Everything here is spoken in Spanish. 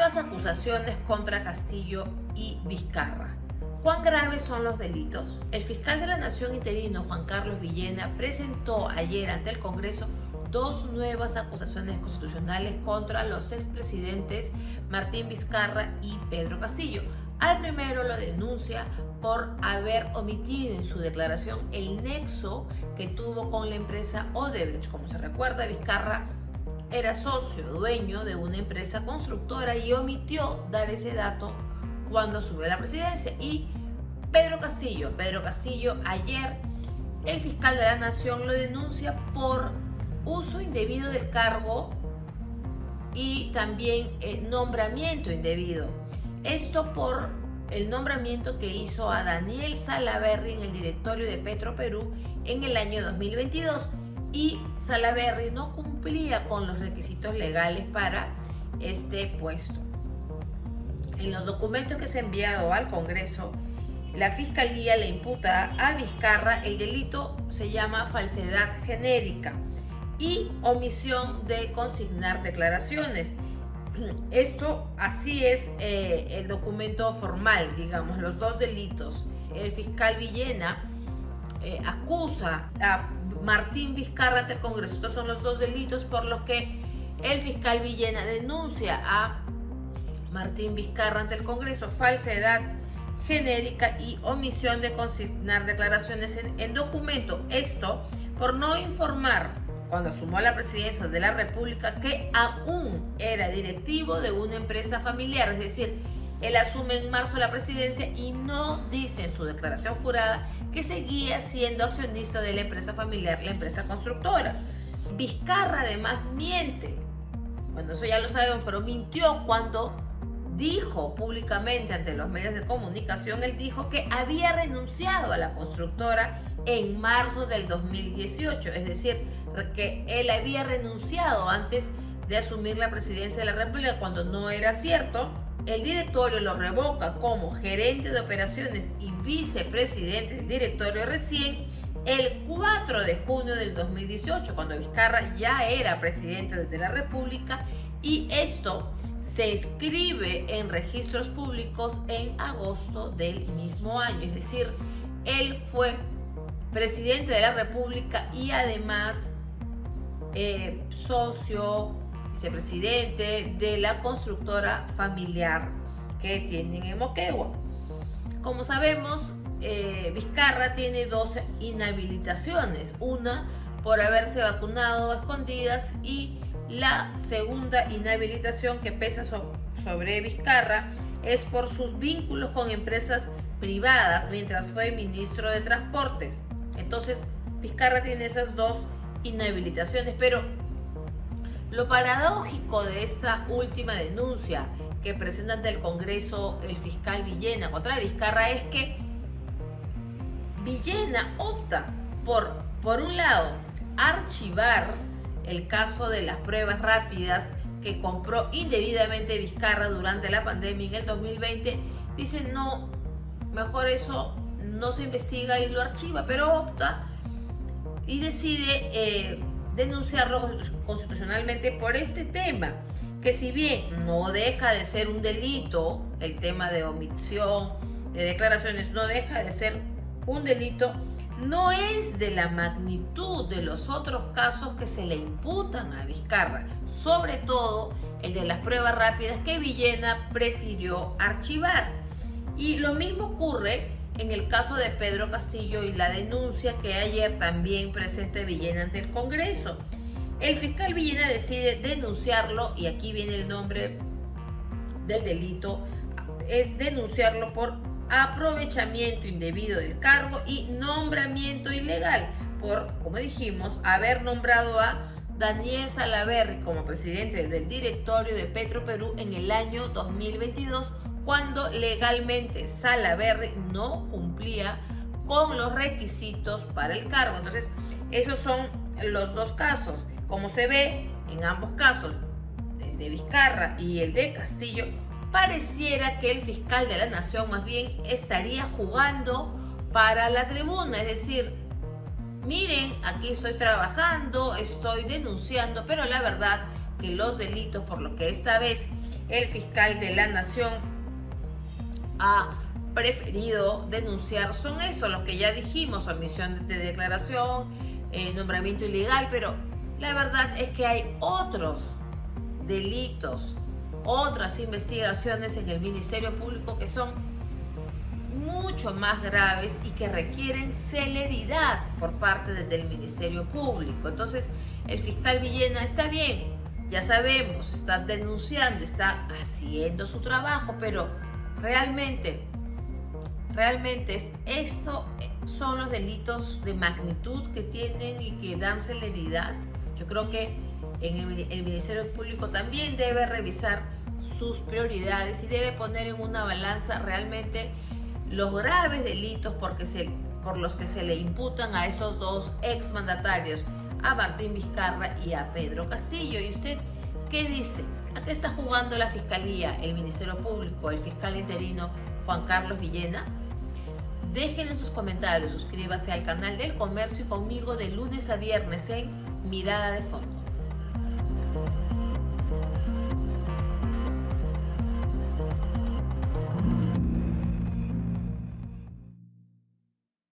Nuevas acusaciones contra Castillo y Vizcarra. ¿Cuán graves son los delitos? El fiscal de la Nación interino, Juan Carlos Villena, presentó ayer ante el Congreso dos nuevas acusaciones constitucionales contra los expresidentes Martín Vizcarra y Pedro Castillo. Al primero lo denuncia por haber omitido en su declaración el nexo que tuvo con la empresa Odebrecht. Como se recuerda, Vizcarra era socio, dueño de una empresa constructora y omitió dar ese dato cuando subió a la presidencia. Y Pedro Castillo, ayer el fiscal de la Nación lo denuncia por uso indebido del cargo y también nombramiento indebido. Esto por el nombramiento que hizo a Daniel Salaverry en el directorio de Petroperú en el año 2022, y Salaverry no cumplía con los requisitos legales para este puesto. En los documentos que se han enviado al Congreso, la Fiscalía le imputa a Vizcarra el delito, se llama falsedad genérica y omisión de consignar declaraciones. Esto así es el documento formal, digamos, los dos delitos. El fiscal Villena acusa a Martín Vizcarra ante el Congreso. Estos son los dos delitos por los que el fiscal Villena denuncia a Martín Vizcarra ante el Congreso: falsedad genérica y omisión de consignar declaraciones en documento. Esto por no informar cuando asumió la presidencia de la República que aún era directivo de una empresa familiar. Es decir, él asume en marzo la presidencia y no dice en su declaración jurada que seguía siendo accionista de la empresa familiar, la empresa constructora. Vizcarra además miente. Bueno, eso ya lo sabemos, pero mintió cuando dijo públicamente ante los medios de comunicación, él dijo que había renunciado a la constructora en marzo del 2018, es decir, que él había renunciado antes de asumir la presidencia de la República, cuando no era cierto. El directorio lo revoca como gerente de operaciones y vicepresidente del directorio recién el 4 de junio del 2018, cuando Vizcarra ya era presidente de la República, y esto se inscribe en registros públicos en agosto del mismo año. Es decir, él fue presidente de la República y además socio, vicepresidente de la constructora familiar que tienen en Moquegua. Como sabemos, Vizcarra tiene dos inhabilitaciones: una por haberse vacunado a escondidas, y la segunda inhabilitación que pesa sobre Vizcarra es por sus vínculos con empresas privadas mientras fue ministro de Transportes. Entonces, Vizcarra tiene esas dos inhabilitaciones, pero lo paradójico de esta última denuncia que presenta ante el Congreso el fiscal Villena contra Vizcarra es que Villena opta por un lado, archivar el caso de las pruebas rápidas que compró indebidamente Vizcarra durante la pandemia en el 2020. Dice, no, mejor eso no se investiga y lo archiva, pero opta y decide denunciarlo constitucionalmente por este tema, que si bien no deja de ser un delito, el tema de omisión de declaraciones no deja de ser un delito, no es de la magnitud de los otros casos que se le imputan a Vizcarra, sobre todo el de las pruebas rápidas que Villena prefirió archivar. Y lo mismo ocurre en el caso de Pedro Castillo y la denuncia que ayer también presenta Villena ante el Congreso. El fiscal Villena decide denunciarlo, y aquí viene el nombre del delito, es denunciarlo por aprovechamiento indebido del cargo y nombramiento ilegal por, como dijimos, haber nombrado a Daniel Salaverry como presidente del directorio de Petroperú en el año 2022, cuando legalmente Salaverry no cumplía con los requisitos para el cargo. Entonces, esos son los dos casos. Como se ve, en ambos casos, el de Vizcarra y el de Castillo, pareciera que el fiscal de la Nación más bien estaría jugando para la tribuna, es decir, miren, aquí estoy trabajando, estoy denunciando, pero la verdad que los delitos por los que esta vez el fiscal de la Nación ha preferido denunciar son eso, lo que ya dijimos, omisión de declaración, nombramiento ilegal, pero la verdad es que hay otros delitos, otras investigaciones en el Ministerio Público que son mucho más graves y que requieren celeridad por parte del Ministerio Público. Entonces, el fiscal Villena está bien, ya sabemos, está denunciando, está haciendo su trabajo, pero realmente esto son los delitos de magnitud que tienen y que dan celeridad. Yo creo que el Ministerio Público también debe revisar sus prioridades y debe poner en una balanza realmente los graves delitos por los que se le imputan a esos dos exmandatarios, a Martín Vizcarra y a Pedro Castillo. ¿Y usted qué dice? ¿A qué está jugando la Fiscalía, el Ministerio Público, el fiscal interino Juan Carlos Villena? Déjenlo en sus comentarios, suscríbase al canal del Comercio y conmigo de lunes a viernes en Mirada de Fondo.